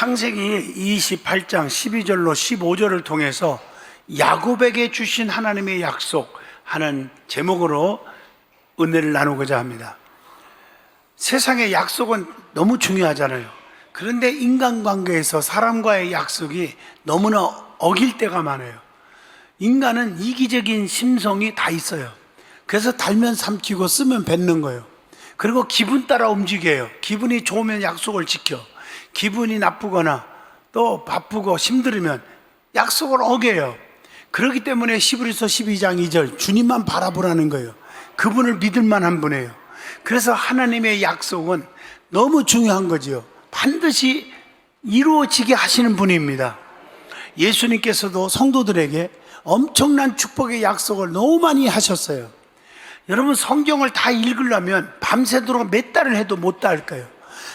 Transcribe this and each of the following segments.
창세기 28장 12절로 15절을 통해서 야곱에게 주신 하나님의 약속하는 제목으로 은혜를 나누고자 합니다. 세상의 약속은 너무 중요하잖아요. 그런데 인간관계에서 사람과의 약속이 너무나 어길 때가 많아요. 인간은 이기적인 심성이 다 있어요. 그래서 달면 삼키고 쓰면 뱉는 거예요. 그리고 기분 따라 움직여요. 기분이 좋으면 약속을 지켜, 기분이 나쁘거나 또 바쁘고 힘들으면 약속을 어겨요. 그렇기 때문에 히브리서 12장 2절 주님만 바라보라는 거예요. 그분을 믿을 만한 분이에요. 그래서 하나님의 약속은 너무 중요한 거지요. 반드시 이루어지게 하시는 분입니다. 예수님께서도 성도들에게 엄청난 축복의 약속을 너무 많이 하셨어요. 여러분, 성경을 다 읽으려면 밤새도록 몇 달을 해도 못 다 할 거예요.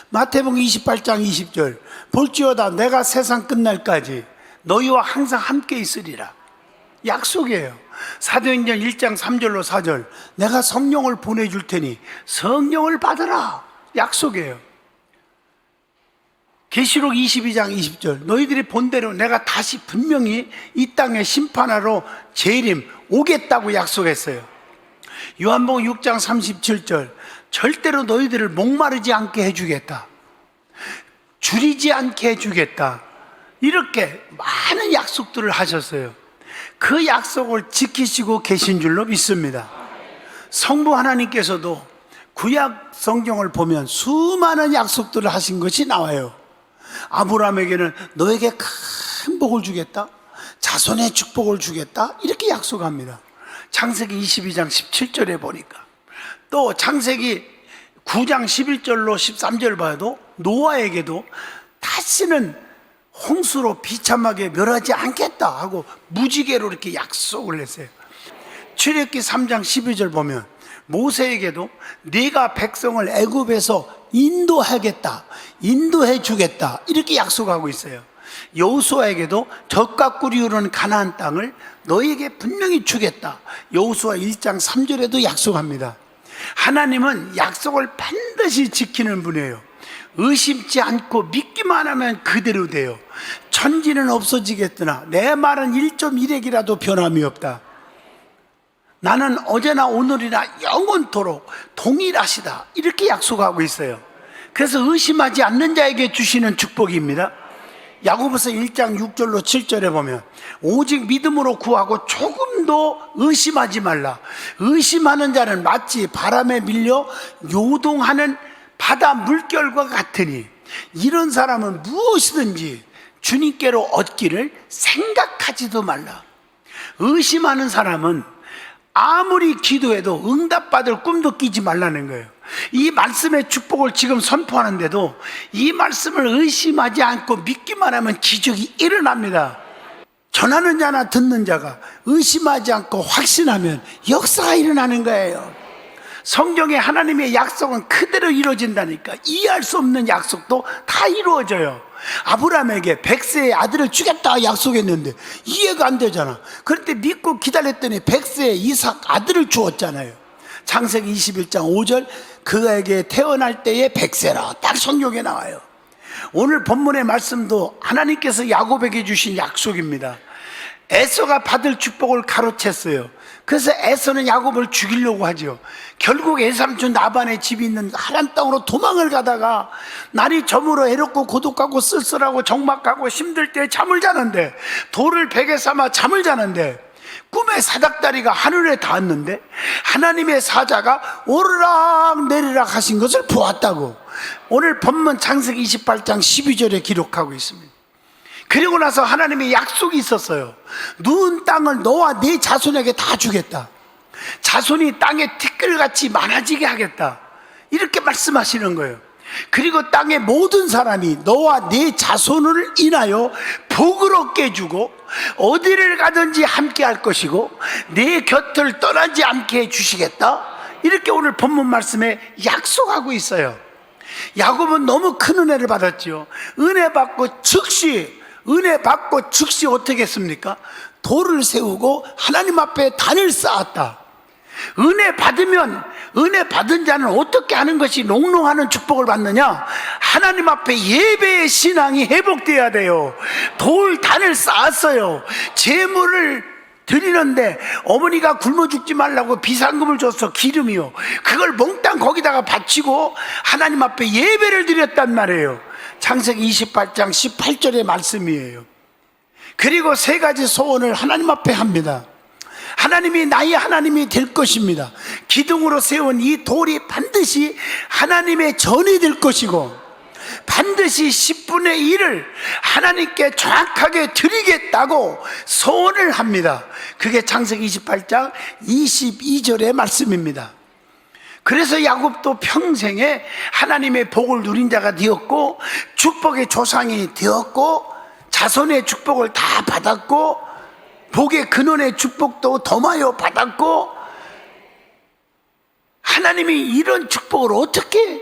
마태복음 28장 20절 볼지어다 내가 세상 끝날까지 너희와 항상 함께 있으리라. 약속이에요. 사도행전 1장 3절로 4절 내가 성령을 보내줄 테니 성령을 받으라. 약속이에요. 계시록 22장 20절 너희들이 본대로 내가 다시 분명히 이 땅에 심판하러 재림 오겠다고 약속했어요. 요한복음 6장 37절 절대로 너희들을 목마르지 않게 해주겠다, 줄이지 않게 해주겠다, 이렇게 많은 약속들을 하셨어요. 그 약속을 지키시고 계신 줄로 믿습니다. 성부 하나님께서도 구약 성경을 보면 수많은 약속들을 하신 것이 나와요. 아브라함에게는 너에게 큰 복을 주겠다, 자손의 축복을 주겠다, 이렇게 약속합니다. 창세기 22장 17절에 보니까, 또 창세기 9장 11절로 13절 봐도 노아에게도 다시는 홍수로 비참하게 멸하지 않겠다 하고 무지개로 이렇게 약속을 했어요. 출애굽기 3장 12절 보면 모세에게도 네가 백성을 애굽에서 인도하겠다, 인도해 주겠다, 이렇게 약속하고 있어요. 여호수아에게도 젖과 꿀이 흐르는 가나안 땅을 너희에게 분명히 주겠다, 여호수아 1장 3절에도 약속합니다. 하나님은 약속을 반드시 지키는 분이에요. 의심치 않고 믿기만 하면 그대로 돼요. 천지는 없어지겠으나 내 말은 1.1핵이라도 변함이 없다. 나는 어제나 오늘이나 영원토록 동일하시다, 이렇게 약속하고 있어요. 그래서 의심하지 않는 자에게 주시는 축복입니다. 야고보서 1장 6절로 7절에 보면 오직 믿음으로 구하고 조금도 의심하지 말라. 의심하는 자는 마치 바람에 밀려 요동하는 바다 물결과 같으니 이런 사람은 무엇이든지 주님께로 얻기를 생각하지도 말라. 의심하는 사람은 아무리 기도해도 응답받을 꿈도 끼지 말라는 거예요. 이 말씀의 축복을 지금 선포하는데도 이 말씀을 의심하지 않고 믿기만 하면 기적이 일어납니다. 전하는 자나 듣는 자가 의심하지 않고 확신하면 역사가 일어나는 거예요. 성경에 하나님의 약속은 그대로 이루어진다니까. 이해할 수 없는 약속도 다 이루어져요. 아브라함에게 100세의 아들을 주겠다 약속했는데 이해가 안 되잖아. 그런데 믿고 기다렸더니 100세의 이삭 아들을 주었잖아요. 창세기 21장 5절 그에게 태어날 때에 100세라, 딱 성경에 나와요. 오늘 본문의 말씀도 하나님께서 야곱에게 주신 약속입니다. 에서가 받을 축복을 가로챘어요. 그래서 에서는 야곱을 죽이려고 하죠. 결국 외삼촌 라반의 집이 있는 하란 땅으로 도망을 가다가 날이 저물어 애롭고 고독하고 쓸쓸하고 적막하고 힘들 때 잠을 자는데, 돌을 베개 삼아 잠을 자는데 꿈에 사닥다리가 하늘에 닿았는데 하나님의 사자가 오르락 내리락 하신 것을 보았다고 오늘 본문 창세기 28장 12절에 기록하고 있습니다. 그리고 나서 하나님의 약속이 있었어요. 누운 땅을 너와 네 자손에게 다 주겠다, 자손이 땅에 티끌같이 많아지게 하겠다, 이렇게 말씀하시는 거예요. 그리고 땅의 모든 사람이 너와 네 자손을 인하여 복을 얻게 해주고 어디를 가든지 함께 할 것이고 내 곁을 떠나지 않게 해주시겠다, 이렇게 오늘 본문 말씀에 약속하고 있어요. 야곱은 너무 큰 은혜를 받았지요. 은혜 받고 즉시 어떻게 했습니까? 돌을 세우고 하나님 앞에 단을 쌓았다. 은혜 받으면 은혜 받은 자는 어떻게 하는 것이 농농하는 축복을 받느냐? 하나님 앞에 예배의 신앙이 회복돼야 돼요. 돌 단을 쌓았어요. 제물을 드리는데 어머니가 굶어 죽지 말라고 비상금을 줬어. 기름이요. 그걸 몽땅 거기다가 바치고 하나님 앞에 예배를 드렸단 말이에요. 창세기 28장 18절의 말씀이에요. 그리고 세 가지 소원을 하나님 앞에 합니다. 하나님이 나의 하나님이 될 것입니다. 기둥으로 세운 이 돌이 반드시 하나님의 전이 될 것이고, 반드시 10분의 1을 하나님께 정확하게 드리겠다고 소원을 합니다. 그게 창세기 28장 22절의 말씀입니다. 그래서 야곱도 평생에 하나님의 복을 누린 자가 되었고, 축복의 조상이 되었고, 자손의 축복을 다 받았고, 복의 근원의 축복도 더마여 받았고, 하나님이 이런 축복을 어떻게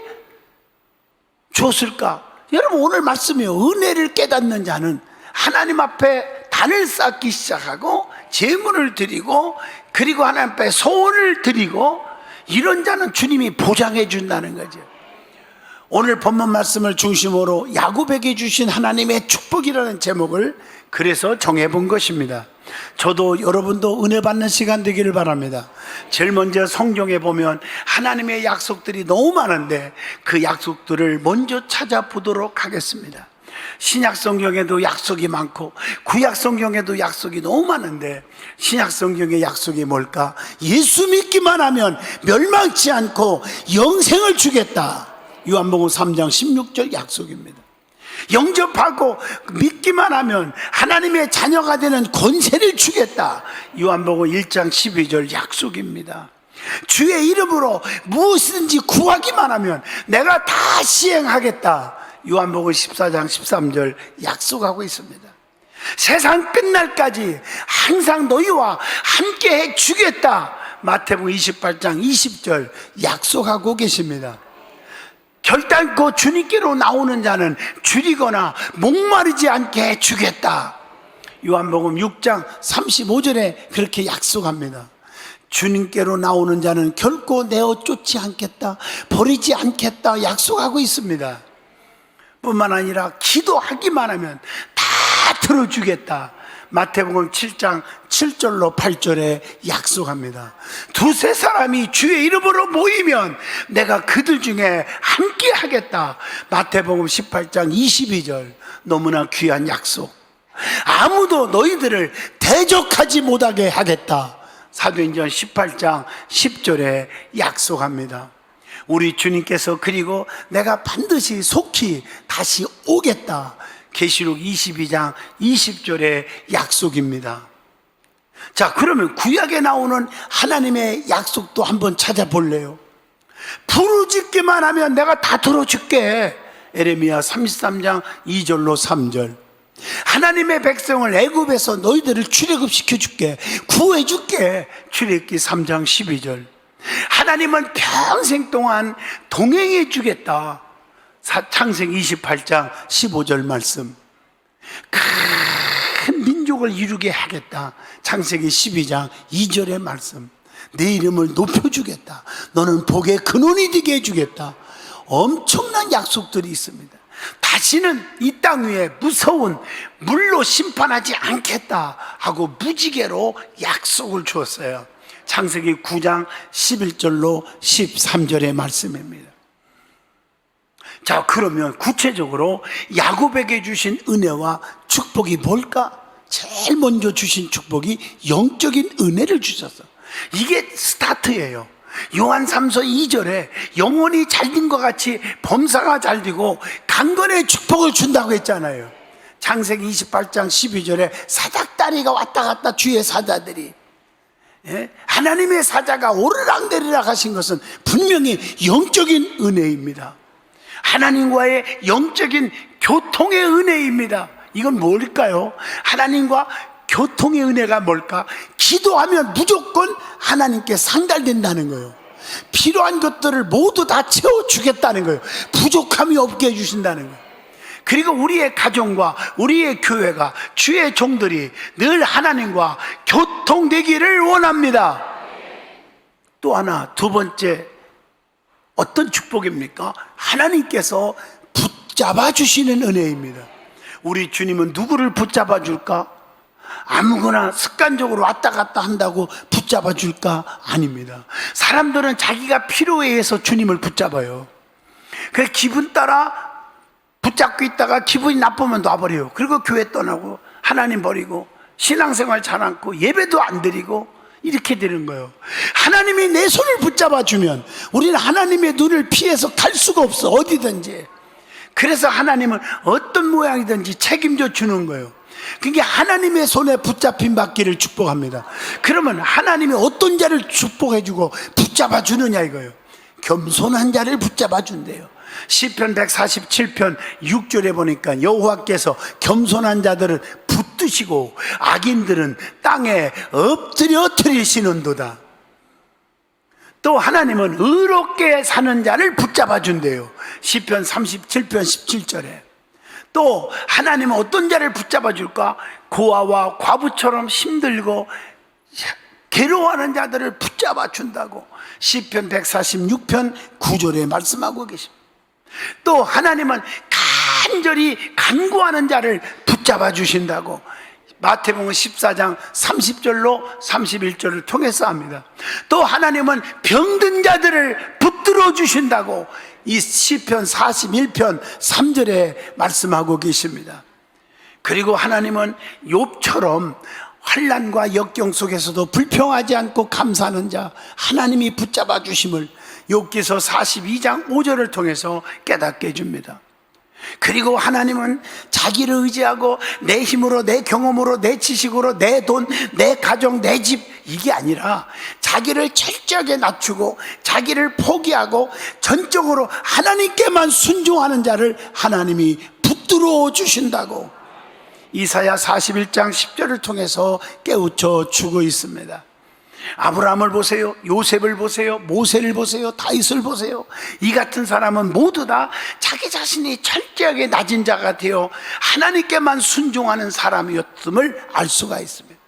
줬을까? 여러분, 오늘 말씀이요, 은혜를 깨닫는 자는 하나님 앞에 단을 쌓기 시작하고 제물을 드리고, 그리고 하나님 앞에 소원을 드리고, 이런 자는 주님이 보장해 준다는 거죠. 오늘 본문 말씀을 중심으로 야곱에게 주신 하나님의 축복이라는 제목을 그래서 정해본 것입니다. 저도 여러분도 은혜 받는 시간 되기를 바랍니다. 제일 먼저 성경에 보면 하나님의 약속들이 너무 많은데 그 약속들을 먼저 찾아보도록 하겠습니다. 신약 성경에도 약속이 많고 구약 성경에도 약속이 너무 많은데, 신약 성경의 약속이 뭘까? 예수 믿기만 하면 멸망치 않고 영생을 주겠다. 요한복음 3장 16절 약속입니다. 영접하고 믿기만 하면 하나님의 자녀가 되는 권세를 주겠다. 요한복음 1장 12절 약속입니다. 주의 이름으로 무엇이든지 구하기만 하면 내가 다 시행하겠다. 요한복음 14장 13절 약속하고 있습니다. 세상 끝날까지 항상 너희와 함께 해 주겠다. 마태복음 28장 20절 약속하고 계십니다. 결단코 주님께로 나오는 자는 줄이거나 목마르지 않게 해 주겠다. 요한복음 6장 35절에 그렇게 약속합니다. 주님께로 나오는 자는 결코 내어 쫓지 않겠다, 버리지 않겠다 약속하고 있습니다. 뿐만 아니라 기도하기만 하면 다 들어주겠다. 마태복음 7장 7절로 8절에 약속합니다. 두세 사람이 주의 이름으로 모이면 내가 그들 중에 함께 하겠다. 마태복음 18장 22절 너무나 귀한 약속. 아무도 너희들을 대적하지 못하게 하겠다. 사도행전 18장 10절에 약속합니다. 우리 주님께서 그리고 내가 반드시 속히 다시 오겠다. 계시록 22장 20절의 약속입니다. 자, 그러면 구약에 나오는 하나님의 약속도 한번 찾아볼래요? 부르짖기만 하면 내가 다 들어줄게. 에레미야 33장 2절로 3절. 하나님의 백성을 애굽에서 너희들을 출애굽시켜 줄게, 구해 줄게. 출애굽기 3장 12절. 하나님은 평생 동안 동행해 주겠다. 창세기 28장 15절 말씀. 큰 민족을 이루게 하겠다. 창세기 12장 2절의 말씀. 내 이름을 높여주겠다. 너는 복의 근원이 되게 해주겠다. 엄청난 약속들이 있습니다. 다시는 이 땅 위에 무서운 물로 심판하지 않겠다 하고 무지개로 약속을 주었어요. 창세기 9장 11절로 13절의 말씀입니다. 자, 그러면 구체적으로 야곱에게 주신 은혜와 축복이 뭘까? 제일 먼저 주신 축복이 영적인 은혜를 주셨어. 이게 스타트예요. 요한 3서 2절에 영혼이 잘된 것 같이 범사가 잘되고 강건의 축복을 준다고 했잖아요. 창세기 28장 12절에 사닥다리가 왔다 갔다, 주의 사자들이. 예? 하나님의 사자가 오르락내리락 하신 것은 분명히 영적인 은혜입니다. 하나님과의 영적인 교통의 은혜입니다. 이건 뭘까요? 하나님과 교통의 은혜가 뭘까? 기도하면 무조건 하나님께 상달된다는 거예요. 필요한 것들을 모두 다 채워주겠다는 거예요. 부족함이 없게 해주신다는 거예요. 그리고 우리의 가정과 우리의 교회가, 주의 종들이 늘 하나님과 교통되기를 원합니다. 또 하나, 두 번째, 어떤 축복입니까? 하나님께서 붙잡아 주시는 은혜입니다. 우리 주님은 누구를 붙잡아 줄까? 아무거나 습관적으로 왔다 갔다 한다고 붙잡아 줄까? 아닙니다. 사람들은 자기가 필요에 의해서 주님을 붙잡아요. 그래서 기분 따라 붙잡고 있다가 기분이 나쁘면 놔버려요. 그리고 교회 떠나고 하나님 버리고 신앙생활 잘 않고 예배도 안 드리고 이렇게 되는 거예요. 하나님이 내 손을 붙잡아 주면 우리는 하나님의 눈을 피해서 갈 수가 없어, 어디든지. 그래서 하나님은 어떤 모양이든지 책임져 주는 거예요. 그게 하나님의 손에 붙잡힌 받기를 축복합니다. 그러면 하나님이 어떤 자를 축복해 주고 붙잡아 주느냐 이거예요. 겸손한 자를 붙잡아 준대요. 시편 147편 6절에 보니까 여호와께서 겸손한 자들을 붙드시고 악인들은 땅에 엎드려 드리시는도다. 또 하나님은 의롭게 사는 자를 붙잡아 준대요. 시편 37편 17절에. 또 하나님은 어떤 자를 붙잡아 줄까? 고아와 과부처럼 힘들고 괴로워하는 자들을 붙잡아 준다고 시편 146편 9절에 말씀하고 계십니다. 또 하나님은 간절히 간구하는 자를 붙잡아 주신다고 마태복음 14장 30절로 31절을 통해서 합니다. 또 하나님은 병든 자들을 붙들어 주신다고 이 시편 41편 3절에 말씀하고 계십니다. 그리고 하나님은 욥처럼 환난과 역경 속에서도 불평하지 않고 감사하는 자 하나님이 붙잡아 주심을 욥기서 42장 5절을 통해서 깨닫게 해줍니다. 그리고 하나님은 자기를 의지하고 내 힘으로, 내 경험으로, 내 지식으로, 내 돈, 내 가정, 내 집 이게 아니라 자기를 철저하게 낮추고 자기를 포기하고 전적으로 하나님께만 순종하는 자를 하나님이 붙들어 주신다고 이사야 41장 10절을 통해서 깨우쳐 주고 있습니다. 아브라함을 보세요, 요셉을 보세요, 모세를 보세요, 다윗을 보세요. 이 같은 사람은 모두 다 자기 자신이 철저하게 낮은 자가 되어 하나님께만 순종하는 사람이었음을 알 수가 있습니다.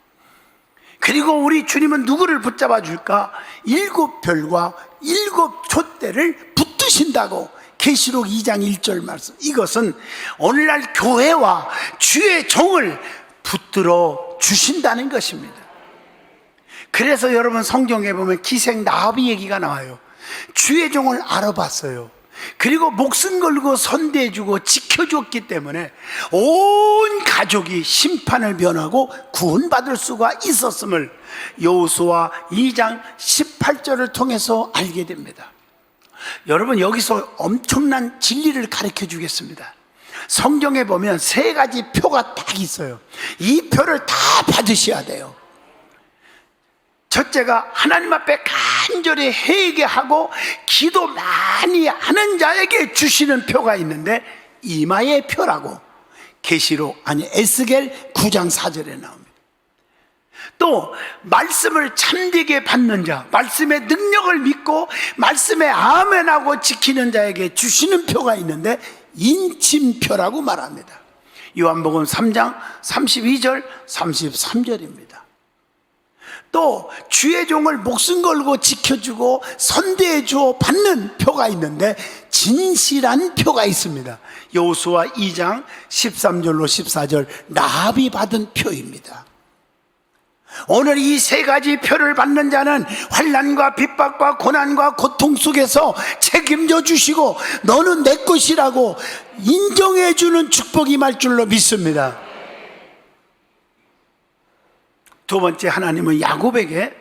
그리고 우리 주님은 누구를 붙잡아 줄까? 7별과 7촛대를 붙드신다고 계시록 2장 1절 말씀. 이것은 오늘날 교회와 주의 종을 붙들어 주신다는 것입니다. 그래서 여러분 성경에 보면 기생 나합이 얘기가 나와요. 주의 종을 알아봤어요. 그리고 목숨 걸고 선대해주고 지켜줬기 때문에 온 가족이 심판을 면하고 구원받을 수가 있었음을 여호수아 2장 18절을 통해서 알게 됩니다. 여러분 여기서 엄청난 진리를 가르쳐 주겠습니다. 성경에 보면 3가지 표가 딱 있어요. 이 표를 다 받으셔야 돼요. 첫째가 하나님 앞에 간절히 회개하고 기도 많이 하는 자에게 주시는 표가 있는데 이마의 표라고 계시록 에스겔 9장 4절에 나옵니다. 또 말씀을 참되게 받는 자, 말씀의 능력을 믿고 말씀에 아멘하고 지키는 자에게 주시는 표가 있는데 인침표라고 말합니다. 요한복음 3장 32절 33절입니다. 또 주의 종을 목숨 걸고 지켜주고 선대해 주어 받는 표가 있는데 진실한 표가 있습니다. 여호수아 2장 13절로 14절 나합이 받은 표입니다. 오늘 이 3가지 표를 받는 자는 환난과 핍박과 고난과 고통 속에서 책임져 주시고 너는 내 것이라고 인정해 주는 축복이 임할 줄로 믿습니다. 두 번째, 하나님은 야곱에게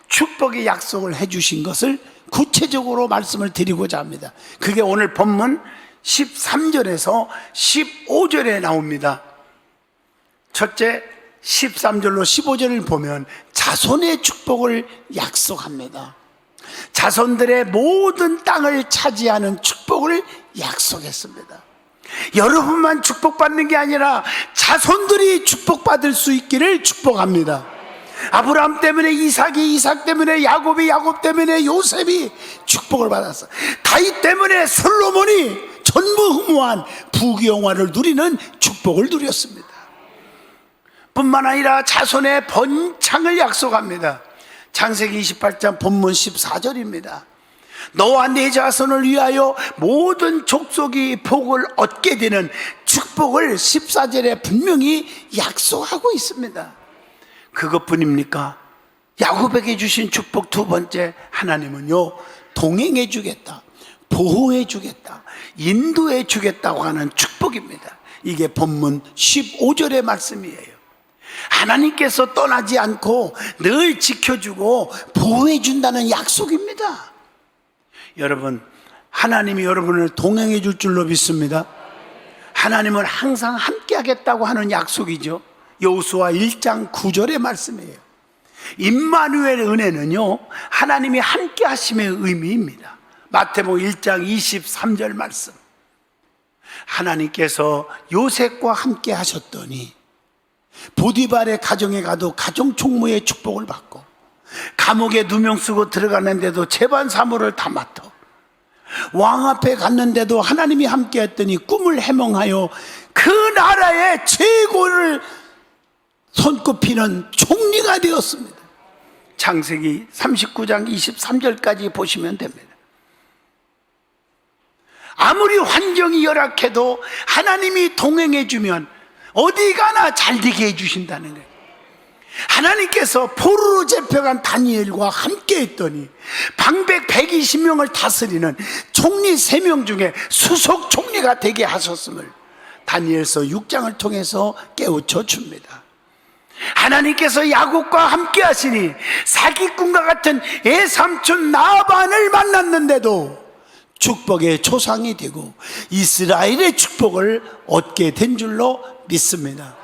축복의 약속을 해주신 것을 구체적으로 말씀을 드리고자 합니다. 그게 오늘 본문 13절에서 15절에 나옵니다. 첫째, 13절로 15절을 보면 자손의 축복을 약속합니다. 자손들의 모든 땅을 차지하는 축복을 약속했습니다. 여러분만 축복받는 게 아니라 자손들이 축복받을 수 있기를 축복합니다. 아브라함 때문에 이삭이, 이삭 때문에 야곱이, 야곱 때문에 요셉이 축복을 받았어. 다윗 때문에 솔로몬이 전무후무한 부귀영화를 누리는 축복을 누렸습니다. 뿐만 아니라 자손의 번창을 약속합니다. 창세기 28장 본문 14절입니다. 너와 네 자손을 위하여 모든 족속이 복을 얻게 되는 축복을 14절에 분명히 약속하고 있습니다. 그것뿐입니까? 야곱에게 주신 축복 두 번째, 하나님은요 동행해 주겠다, 보호해 주겠다, 인도해 주겠다고 하는 축복입니다. 이게 본문 15절의 말씀이에요. 하나님께서 떠나지 않고 늘 지켜주고 보호해 준다는 약속입니다. 여러분, 하나님이 여러분을 동행해 줄 줄로 믿습니다. 하나님은 항상 함께 하겠다고 하는 약속이죠. 여호수아 1장 9절의 말씀이에요. 임마누엘의 은혜는요 하나님이 함께 하심의 의미입니다. 마태복음 1장 23절 말씀, 하나님께서 요셉과 함께 하셨더니 보디발의 가정에 가도 가정 총무의 축복을 받고, 감옥에 누명 쓰고 들어가는데도 재반 사무를 다 맡아, 왕 앞에 갔는데도 하나님이 함께 했더니 꿈을 해몽하여 그 나라의 최고를 손꼽히는 총리가 되었습니다. 창세기 39장 23절까지 보시면 됩니다. 아무리 환경이 열악해도 하나님이 동행해 주면 어디 가나 잘 되게 해주신다는 거예요. 하나님께서 포로로 잡혀간 다니엘과 함께 했더니 방백 120명을 다스리는 총리 3명 중에 수석 총리가 되게 하셨음을 다니엘서 6장을 통해서 깨우쳐 줍니다. 하나님께서 야곱과 함께 하시니 사기꾼과 같은 애삼촌 나반을 만났는데도 축복의 초상이 되고 이스라엘의 축복을 얻게 된 줄로 믿습니다.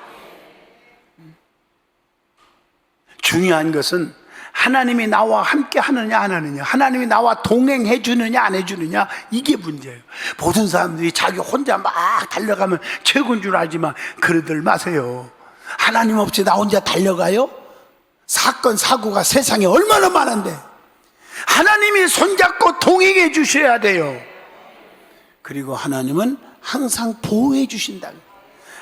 중요한 것은 하나님이 나와 함께 하느냐 안 하느냐, 하나님이 나와 동행해 주느냐 안 해주느냐, 이게 문제예요. 모든 사람들이 자기 혼자 막 달려가면 최고인 줄 알지만 그러들 마세요. 하나님 없이 나 혼자 달려가요? 사건 사고가 세상에 얼마나 많은데 하나님이 손잡고 동행해 주셔야 돼요. 그리고 하나님은 항상 보호해 주신다.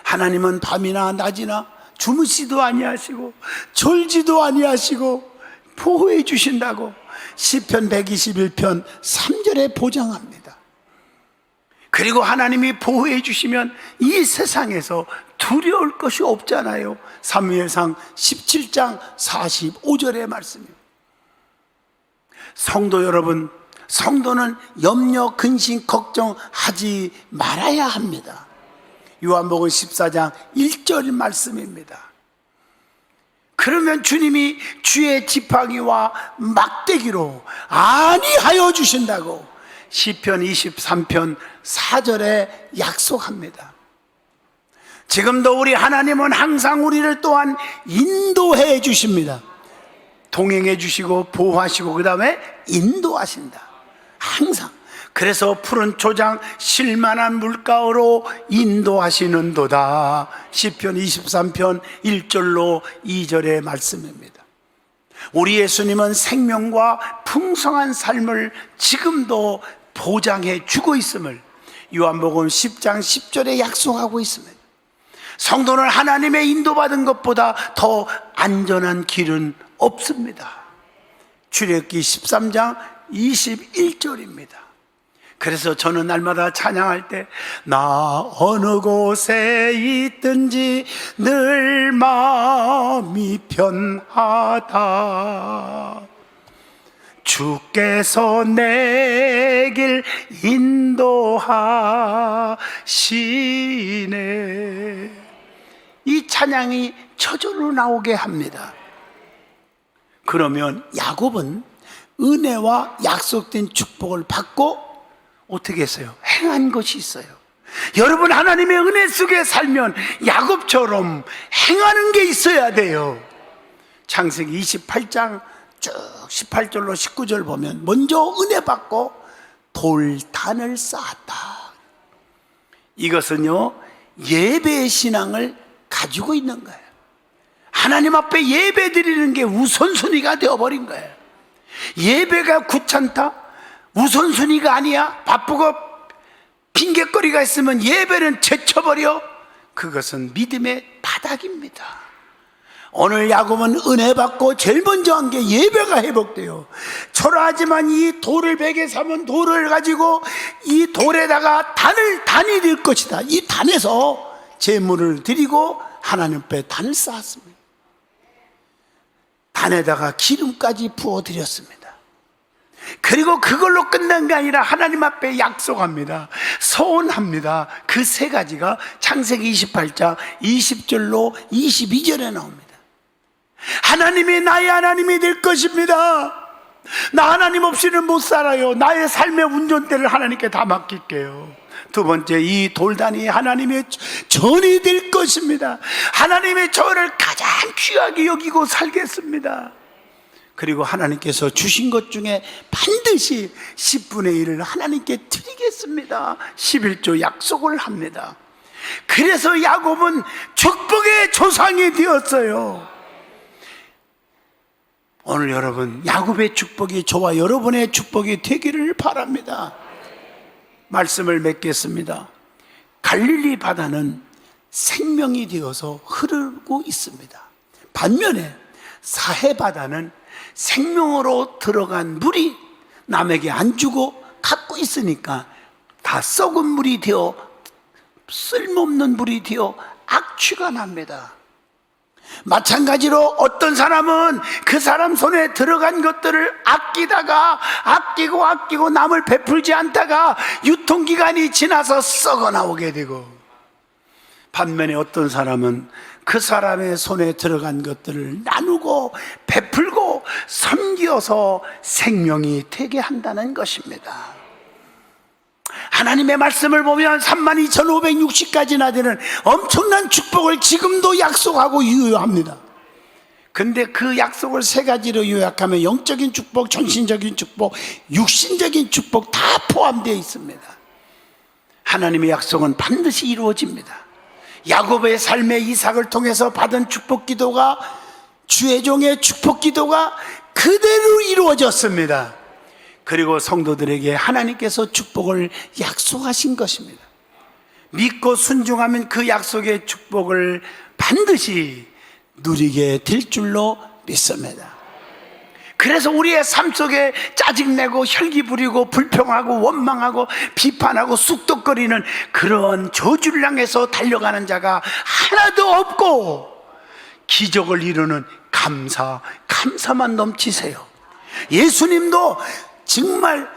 하나님은 밤이나 낮이나 주무시도 아니하시고 졸지도 아니하시고 보호해 주신다고 시편 121편 3절에 보장합니다. 그리고 하나님이 보호해 주시면 이 세상에서 두려울 것이 없잖아요. 사무엘상 17장 45절의 말씀입니다. 성도 여러분, 성도는 염려, 근심, 걱정하지 말아야 합니다. 요한복음 14장 1절 말씀입니다. 그러면 주님이 주의 지팡이와 막대기로 안위하여 주신다고 시편 23편 4절에 약속합니다. 지금도 우리 하나님은 항상 우리를 또한 인도해 주십니다. 동행해 주시고 보호하시고 그 다음에 인도하신다. 항상. 그래서 푸른 초장 쉴만한 물가로 인도하시는도다. 시편 23편 1절로 2절의 말씀입니다. 우리 예수님은 생명과 풍성한 삶을 지금도 보장해 주고 있음을 요한복음 10장 10절에 약속하고 있습니다. 성도는 하나님의 인도받은 것보다 더 안전한 길은 없습니다. 출애굽기 13장 21절입니다. 그래서 저는 날마다 찬양할 때 나 어느 곳에 있든지 늘 마음이 편하다. 주께서 내 길 인도하시네. 이 찬양이 저절로 나오게 합니다. 그러면 야곱은 은혜와 약속된 축복을 받고 어떻게 했어요? 행한 것이 있어요. 여러분, 하나님의 은혜 속에 살면 야곱처럼 행하는 게 있어야 돼요. 창세기 28장 쭉 18절로 19절 보면 먼저 은혜 받고 돌단을 쌓았다. 이것은요 예배의 신앙을 가지고 있는 거예요. 하나님 앞에 예배 드리는 게 우선순위가 되어버린 거예요. 예배가 귀찮다? 우선순위가 아니야? 바쁘고 핑계거리가 있으면 예배는 제쳐버려? 그것은 믿음의 바닥입니다. 오늘 야곱은 은혜 받고 제일 먼저 한 게 예배가 회복돼요. 초라하지만 이 돌을 베개 삼은 돌을 가지고 이 돌에다가 단이 될 것이다. 이 단에서 제물을 드리고 하나님 앞에 단을 쌓았습니다. 단에다가 기름까지 부어드렸습니다. 그리고 그걸로 끝난 게 아니라 하나님 앞에 약속합니다. 서원합니다. 그 세 가지가 창세기 28장 20절로 22절에 나옵니다. 하나님이 나의 하나님이 될 것입니다. 나 하나님 없이는 못 살아요. 나의 삶의 운전대를 하나님께 다 맡길게요. 두 번째, 이 돌단이 하나님의 전이 될 것입니다. 하나님의 저를 가장 귀하게 여기고 살겠습니다. 그리고 하나님께서 주신 것 중에 반드시 10분의 1을 하나님께 드리겠습니다. 11조 약속을 합니다. 그래서 야곱은 축복의 조상이 되었어요. 오늘 여러분, 야곱의 축복이 저와 여러분의 축복이 되기를 바랍니다. 말씀을 맺겠습니다. 갈릴리 바다는 생명이 되어서 흐르고 있습니다. 반면에 사해 바다는 생명으로 들어간 물이 남에게 안 주고 갖고 있으니까 다 썩은 물이 되어 쓸모없는 물이 되어 악취가 납니다. 마찬가지로 어떤 사람은 그 사람 손에 들어간 것들을 아끼다가 아끼고 남을 베풀지 않다가 유통기간이 지나서 썩어 나오게 되고, 반면에 어떤 사람은 그 사람의 손에 들어간 것들을 나누고 베풀고 섬겨서 생명이 되게 한다는 것입니다. 하나님의 말씀을 보면 32,560가지나 되는 엄청난 축복을 지금도 약속하고 유효합니다. 근데 그 약속을 세 가지로 요약하면 영적인 축복, 정신적인 축복, 육신적인 축복 다 포함되어 있습니다. 하나님의 약속은 반드시 이루어집니다. 야곱의 삶의 이삭을 통해서 받은 축복 기도가, 주의 종의 축복 기도가 그대로 이루어졌습니다. 그리고 성도들에게 하나님께서 축복을 약속하신 것입니다. 믿고 순종하면 그 약속의 축복을 반드시 누리게 될 줄로 믿습니다. 그래서 우리의 삶 속에 짜증내고 혈기 부리고 불평하고 원망하고 비판하고 쑥덕거리는 그런 저주를 향해서 달려가는 자가 하나도 없고, 기적을 이루는 감사만 넘치세요. 예수님도 정말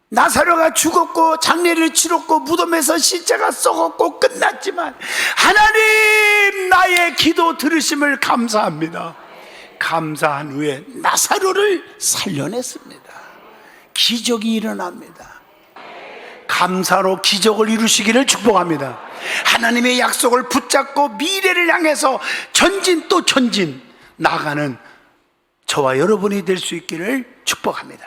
나사로가 죽었고 장례를 치렀고 무덤에서 시체가 썩었고 끝났지만 하나님, 나의 기도 들으심을 감사합니다. 감사한 후에 나사로를 살려냈습니다. 기적이 일어납니다. 감사로 기적을 이루시기를 축복합니다. 하나님의 약속을 붙잡고 미래를 향해서 전진 또 전진 나가는 저와 여러분이 될 수 있기를 축복합니다.